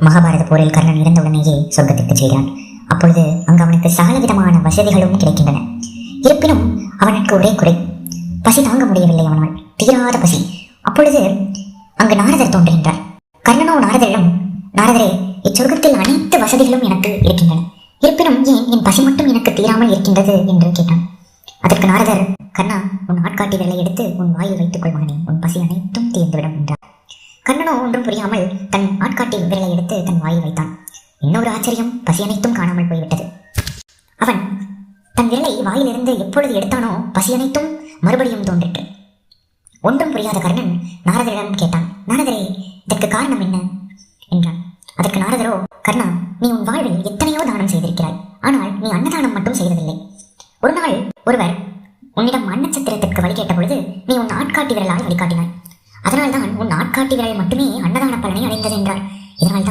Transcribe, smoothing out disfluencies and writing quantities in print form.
மகாபாரத போரில் கர்ணன் இறந்தவுடனேயே சொர்க்கத்திற்கு செய்கிறான். அப்பொழுது அங்கு அவனுக்கு சகல விதமான வசதிகளும் கிடைக்கின்றன. இருப்பினும் அவனுக்கு ஒரே குறை, பசி தாங்க முடியவில்லை. அவனால் தீராத பசி. அப்பொழுது அங்கு நாரதர் தோன்றுகின்றார். கர்ணனோ நாரதரிடம், நாரதரே, இச்சொர்க்கத்தில் அனைத்து வசதிகளும் எனக்கு இருக்கின்றன, இருப்பினும் ஏன் என் பசி மட்டும் எனக்கு தீராமல் இருக்கின்றது என்று கேட்டான். அதற்கு நாரதர், கர்ணா, உன் ஆட்காட்டி விரலை எடுத்து உன் வாயில் வைத்துக் கொள் மகனே, உன் பசி அனைத்தும் தீர்ந்துவிடும் என்றார். கர்ணனோ ஒன்றும் புரியாமல் தன் ஆட்காட்டி விரலை எடுத்து தன் வாயில் வைத்தான். இன்னொரு ஆச்சரியம், பசி அனைத்தும் காணாமல் போய்விட்டது. அவன் தன் விரலை வாயிலிருந்து எப்பொழுது எடுத்தானோ பசி அனைத்தும் மறுபடியும் தோன்றிற்று. ஒன்றும் புரியாத கர்ணன் நாரதரிடம் கேட்டான், நாரதரே, இதற்கு காரணம் என்ன என்றான். அதற்கு நாரதரோ, கர்ணா, நீ உன் வாழ்வில் எத்தனையோ தானம் செய்திருக்கிறாய், ஆனால் நீ அன்னதானம் மட்டும் செய்ததில்லை. ஒரு நாள் ஒருவர் உன்னிடம் அன்னச்சத்திரத்திற்கு வழி கேட்ட பொழுது நீ உன் ஆட்காட்டி விரலால் வழிகாட்டினாய். அதனால்தான் உன் ஆட்காட்டி விரல் மட்டுமே அன்னதான பலனை அடைந்தது என்றார். இதனால்தான்